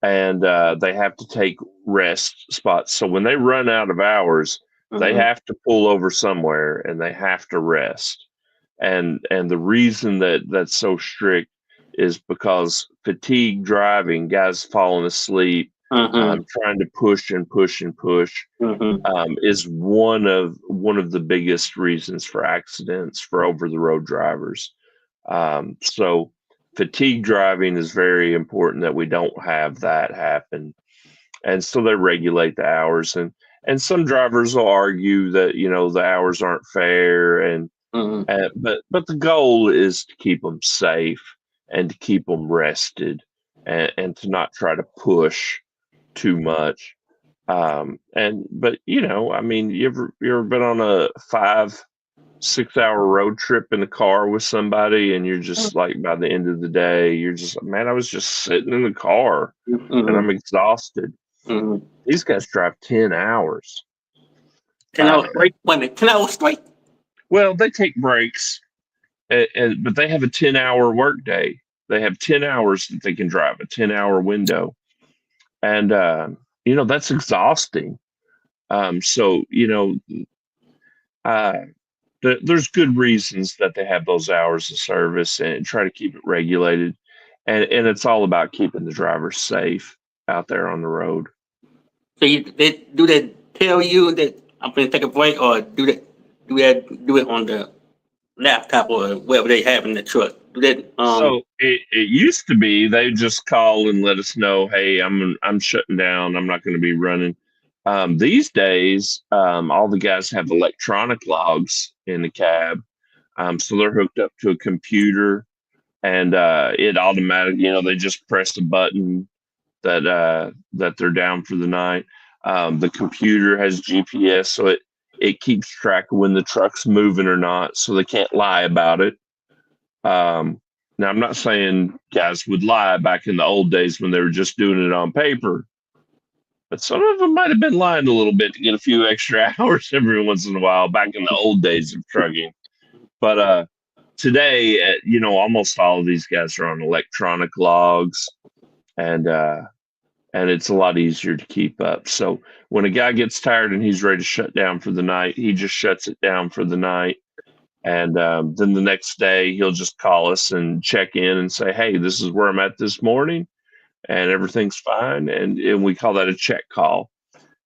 and they have to take rest spots. So when they run out of hours, they Mm-hmm. have to pull over somewhere and they have to rest. And the reason that that's so strict is because fatigue driving, guys falling asleep, trying to push and push and push, is one of the biggest reasons for accidents for over the road drivers. So fatigue driving is very important that we don't have that happen. And so they regulate the hours, and some drivers will argue that the hours aren't fair, but the goal is to keep them safe and to keep them rested, and to not try to push too much. But I mean, you ever been on a 5-6 hour road trip in the car with somebody, and you're just like, by the end of the day, you're just, man, I was just sitting in the car and I'm exhausted. These guys drive 10 hours. 10 hours straight? Wait a minute, 10 hours straight? Well, they take breaks, but they have a 10-hour work day. They have 10 hours that they can drive, a 10-hour window. And, that's exhausting. So, there's good reasons that they have those hours of service and try to keep it regulated. And it's all about keeping the drivers safe out there on the road. So they tell you that I'm going to take a break, or do they do it on the laptop or whatever they have in the truck? Do they, So it used to be they just call and let us know, hey, I'm shutting down. I'm not going to be running. These days, all the guys have electronic logs in the cab. So they're hooked up to a computer, and it automatically, they just press a button that they're down for the night. The computer has GPS, so it keeps track of when the truck's moving or not, so they can't lie about it. Now, I'm not saying guys would lie back in the old days when they were just doing it on paper, but some of them might have been lying a little bit to get a few extra hours every once in a while back in the old days of trucking. But today, almost all of these guys are on electronic logs, and it's a lot easier to keep up. So when a guy gets tired and he's ready to shut down for the night, he just shuts it down for the night. And then the next day, he'll just call us and check in and say, hey, this is where I'm at this morning, and everything's fine. And we call that a check call.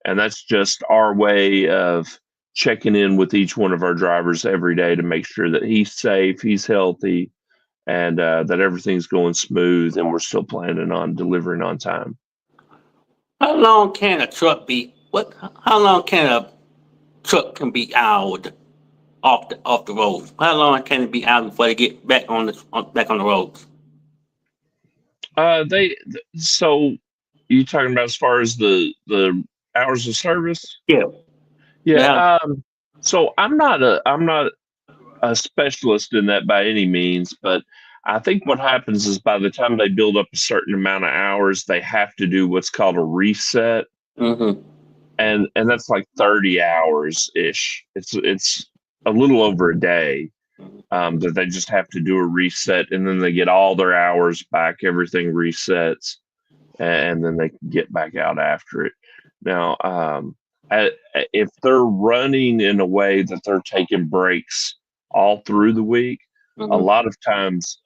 And that's just our way of checking in with each one of our drivers every day to make sure that he's safe, he's healthy, and that everything's going smooth, and we're still planning on delivering on time. how long can a truck be? How long can a truck be out off the road? How long can it be out before they get back on the roads? So you talking about as far as the hours of service? Yeah. Yeah. So I'm not a specialist in that by any means, but I think what happens is by the time they build up a certain amount of hours, they have to do what's called a reset, Mm-hmm. and that's like 30 hours ish. It's a little over a day, that they just have to do a reset, and then they get all their hours back. Everything resets, and then they can get back out after it. Now, if they're running in a way that they're taking breaks all through the week, a lot of times,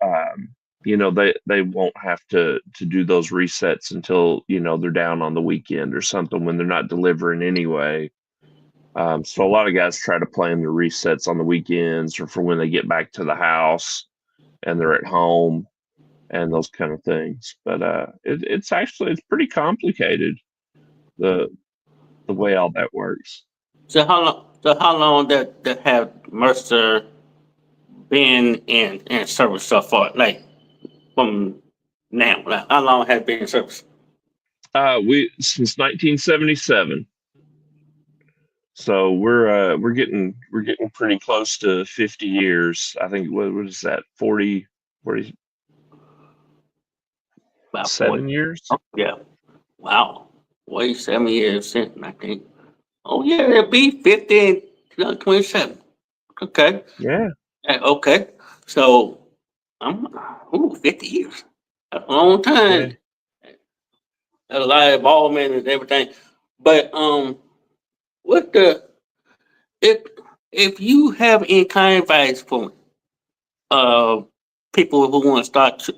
they won't have to do those resets until they're down on the weekend or something when they're not delivering anyway. So a lot of guys try to plan the resets on the weekends or for when they get back to the house and they're at home and those kind of things. But it's pretty complicated, the way all that works. So how long that have Mercer been in service so far? Like from now, like how long has it been in service? We since 1977. So we're getting pretty close to 50 years. I think what is that? 47 About 40. years. Oh, yeah. Wow. 47 years since 19. Oh yeah, it'll be 50 in 2027. Okay. Yeah. Okay. So I'm 50 years. That's a long Yeah. time. That's a lot of involvement and everything. But what the if if you have any kind of advice for uh people who want to start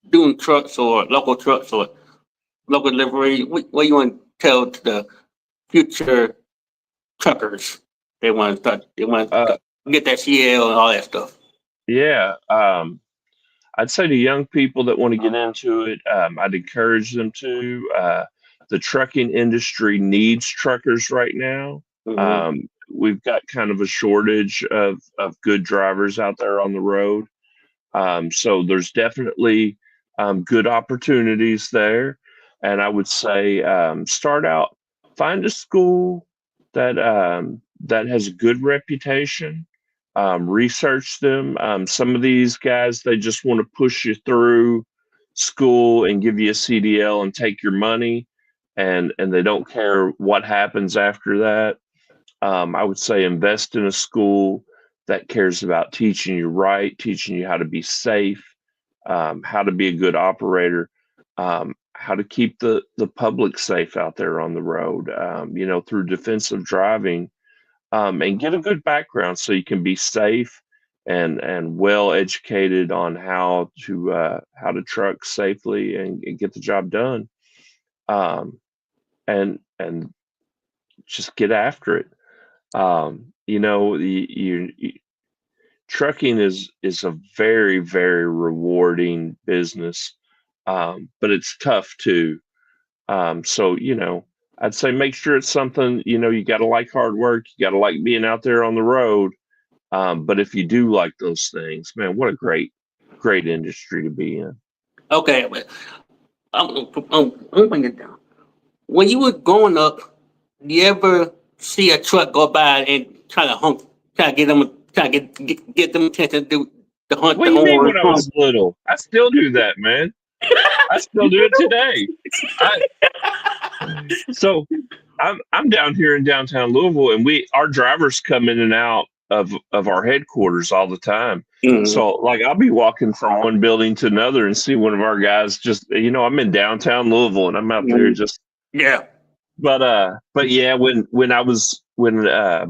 doing trucks or local trucks, or local delivery. What you want to tell to the future truckers? They want to start. They want Uh, to get that CL and all that stuff. yeah. I'd say to young people that want to get into it, I'd encourage them to. The trucking industry needs truckers right now. Hmm. We've got kind of a shortage of good drivers out there on the road. So there's definitely good opportunities there. And I would say start out, find a school that has a good reputation. Research them. Some of these guys, they just want to push you through school and give you a CDL and take your money, and they don't care what happens after that. I would say invest in a school that cares about teaching you right, teaching you how to be safe, how to be a good operator, how to keep the public safe out there on the road, through defensive driving, and get a good background so you can be safe and well educated on how to truck safely and get the job done, and just get after it. Trucking is a very, very rewarding business, but it's tough too. So I'd say make sure it's something you got to like hard work, you got to like being out there on the road. But if you do like those things, man, what a great industry to be in. Okay, but I'm bring it down. When you were growing up, you ever see a truck go by and try to get them, try to get them attention to do the hunt, What the do you mean horn, when I honk? was little? I still do that, man. I still do it today. I so I'm down here in downtown Louisville, and our drivers come in and out of our headquarters all the time. Mhm. So like I'll be walking from one building to another and see one of our guys just I'm in downtown Louisville and I'm out there Mhm. just Yeah. but yeah, when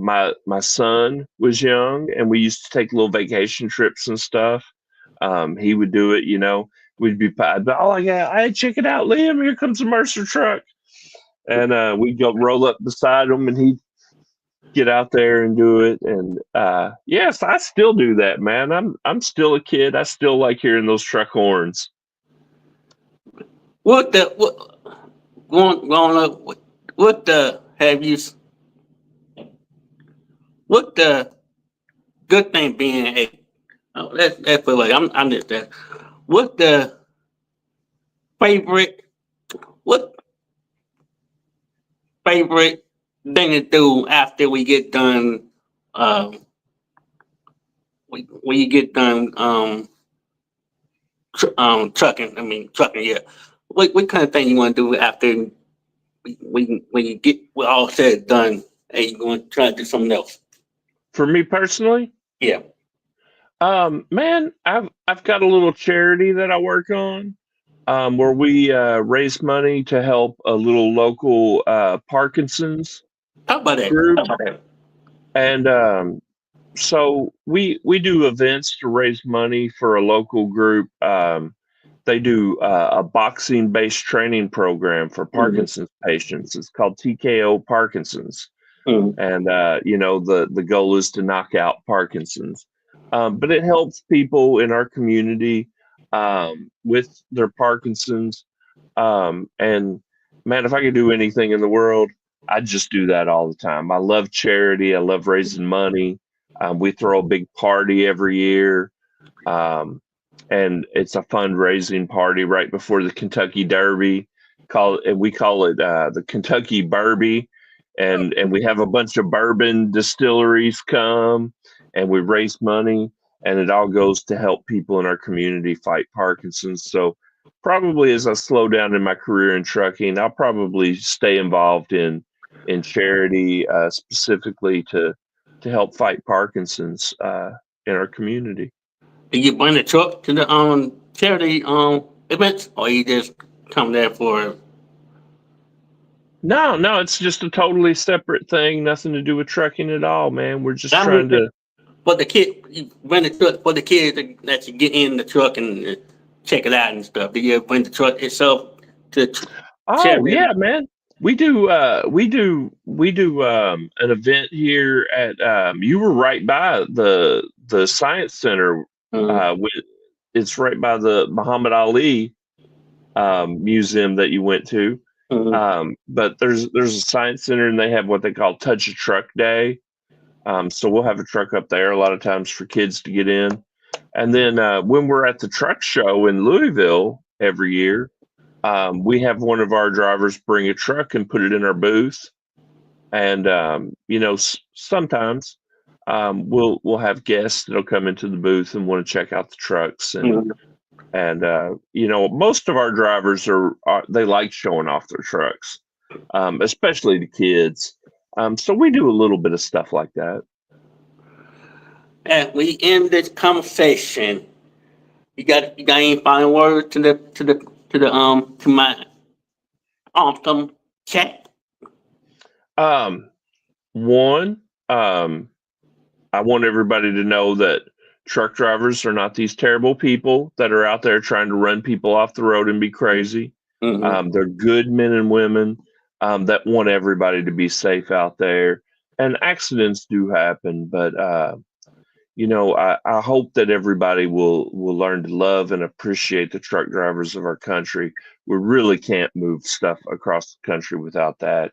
my son was young and we used to take little vacation trips and stuff, he would do it, I'd be, oh yeah, hey, check it out, Liam, here comes a Mercer truck. And we'd go roll up beside him and he'd get out there and do it. And yes, I still do that, man. I'm still a kid. I still like hearing those truck horns. What growing up? What the have you? What the good thing being a? Oh, that's for like I'm just that. What the favorite? What favorite thing to do after we get done? Um, when you get done trucking. I mean trucking. Yeah. What kind of thing you want to do after when you get all said and done and you going to try to do something else? For me personally, Yeah. man, I've got a little charity that I work on, where we raise money to help a little local Parkinson's Talk about that. group. Talk about that. And so we do events to raise money for a local group. They do a boxing based training program for Mm-hmm. Parkinson's patients. It's called TKO Parkinson's, Mm-hmm. and the goal is to knock out Parkinson's. But it helps people in our community with their Parkinson's. And man, if I could do anything in the world, I'd just do that all the time. I love charity. I love raising money. We throw a big party every year. Um, and it's a fundraising party right before the Kentucky Derby. We call it the Kentucky Burby, and we have a bunch of bourbon distilleries come, and we raise money, and it all goes to help people in our community fight Parkinson's. So probably as I slow down in my career in trucking, I'll probably stay involved in charity, specifically to help fight Parkinson's in our community. Do you bring the truck to the charity events, or you just come there for? No, no, it's just a totally separate thing, nothing to do with trucking at all, man. We're just I mean, trying to. for the kid, you bring the truck for the kids that you get in the truck and check it out and stuff. Do you bring the truck itself to? Share Oh with yeah, me. man. We do an event here at you were right by the science center with it's right by the Muhammad Ali museum that you went to. Mm-hmm. But there's a science center and they have what they call Touch a Truck Day. So we'll have a truck up there a lot of times for kids to get in. And then when we're at the truck show in Louisville every year, we have one of our drivers bring a truck and put it in our booth. And sometimes we'll have guests that'll come into the booth and want to check out the trucks and most of our drivers are they like showing off their trucks, especially the kids. So we do a little bit of stuff like that. As we end this conversation, you got any final words to my awesome chat? Um, one, I want everybody to know that truck drivers are not these terrible people that are out there trying to run people off the road and be crazy. Mm-hmm. They're good men and women that want everybody to be safe out there. And accidents do happen, but I hope that everybody will learn to love and appreciate the truck drivers of our country. We really can't move stuff across the country without that.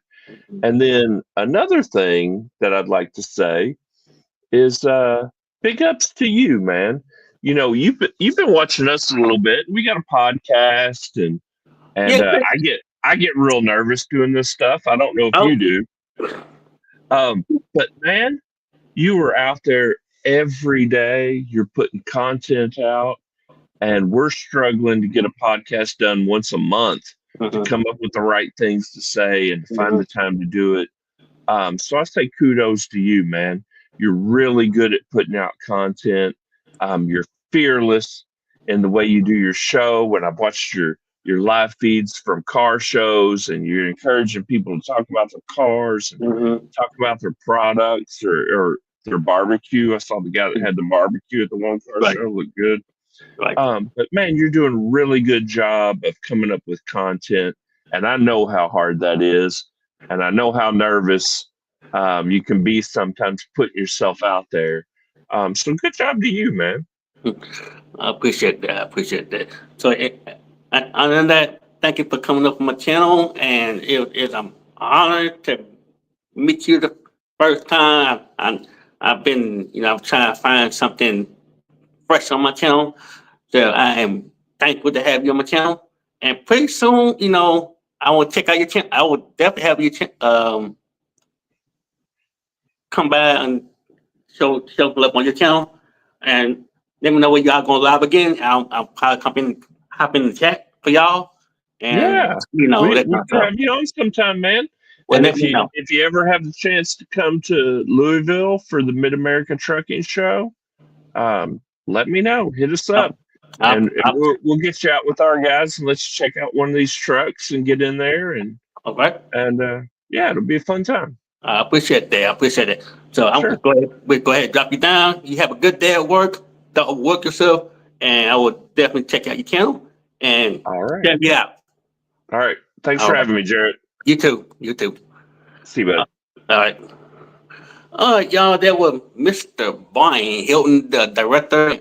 And then another thing that I'd like to say is big ups to you, man. You've been watching us a little bit. We got a podcast, and Yeah. I get real nervous doing this stuff. I don't know if Oh. you do, but man, you are out there every day. You're putting content out, and we're struggling to get a podcast done once a month to Mm-hmm. come up with the right things to say and to find Mm-hmm. the time to do it. So I say kudos to you, man. You're really good at putting out content. You're fearless in the way you do your show. When I've watched your live feeds from car shows, and you're encouraging people to talk about their cars and Mm-hmm. talk about their products or their barbecue. I saw the guy that had the barbecue at the one car Right. show look good. Right. But man, you're doing a really good job of coming up with content, and I know how hard that is, and I know how nervous you can be sometimes putting yourself out there. So good job to you, man. I appreciate that. I appreciate that. So, other than that, thank you for coming up on my channel, and it's an honor to meet you the first time. I've been, I'm trying to find something fresh on my channel. So I am thankful to have you on my channel. And pretty soon, I will check out your channel. I will definitely have you come by and show up on your channel, and let me know when y'all going live again. I'll probably hop in the chat for y'all, and Yeah, we that we kind of can stuff. have you on sometime, man. Well, And let if me you know. if you ever have the chance to come to Louisville for the Mid America Trucking Show, let me know. Hit us I'll, up, I'll, and I'll, we'll get you out with our guys and let's check out one of these trucks and get in there all right. and yeah, it'll be a fun time. I appreciate that. I appreciate it. So I'm Sure. gonna go ahead and drop you down. You have a good day at work. Don't work yourself, and I will definitely check out your channel and All right. check you out. All right. Thanks All for right. having me, Jarrett. You too. You too. See you, bud. All right. All right, y'all. That was Mr. Brian Hilton, the director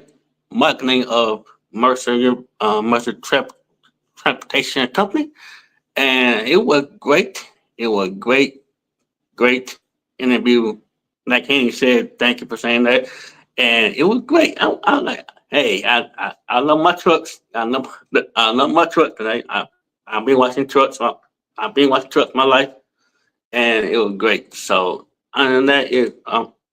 marketing of Mercer Transportation Company, and it was great. It was great interview. Like Henry said, thank you for saying that, and it was great. I like, hey, I love my trucks. I love my trucks. I've been watching trucks. I've been watching trucks my life, and it was great. So other than that,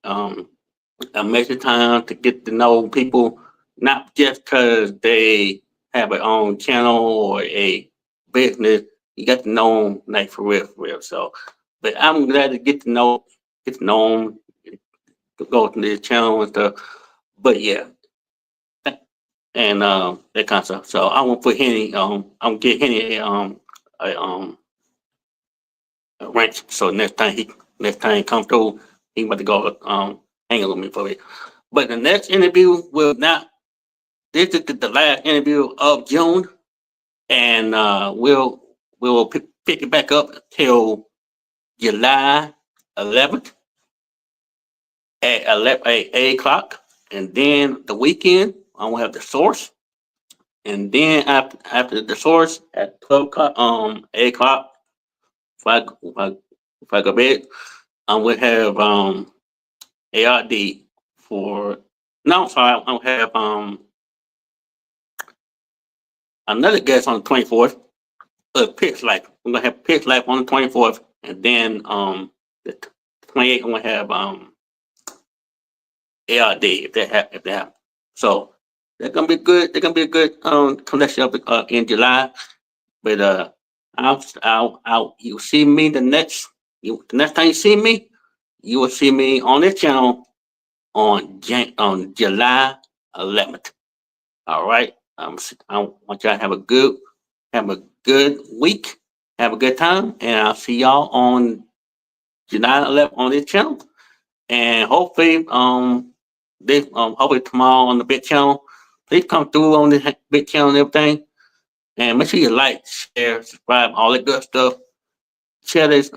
I make the time to get to know people, not just because they have their own channel or a business. You get to know them like for real, for real. So, but I'm glad to get to know them, to go to their channel and stuff. But yeah, and that kind of stuff. So I won't put Henny. I'm gonna get Henny a wrench. So next time he come through, he about to go hang with me for it. But the next interview will not. This is the last interview of June, and we'll pick it back up till July 11th at 8 o'clock. And then the weekend, I'm gonna have the source. And then after the source at 12 o'clock, 8 o'clock, if I, if I, if I go to bed, I'm gonna have ARD for, no, sorry, I'm gonna have another guest on the 24th. Pitch Life. I'm gonna have Pitch Life on the 24th, and then the 28th I'm gonna have ARD if they have. So they're gonna be good. They're gonna be a good collection of in July. But I'll you see me the next time you see me, you will see me on this channel on July 11th. All right. I want y'all to have a good week, have a good time, and I'll see y'all on July 11th on this channel. And hopefully, hopefully tomorrow on the big channel. Please come through on this big channel and everything. And make sure you like, share, subscribe, all that good stuff. Share this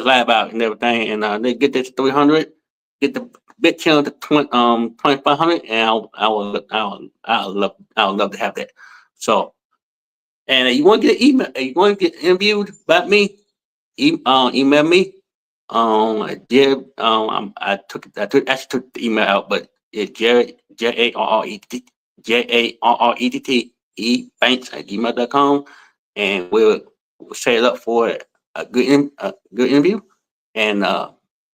live out and everything. And they get this 300, get the big channel to 2,500, and I would love to have that. So, and if you want to get an email, if you want to get interviewed by me, email me. I did. I actually took the email out, but it's Jarrett Jarrett Banks@gmail.com, and we'll set it up for a good interview, and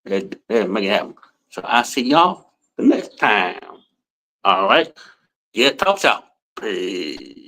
make it happen. So I'll see y'all the next time. All right. Yeah, talks out. Peace.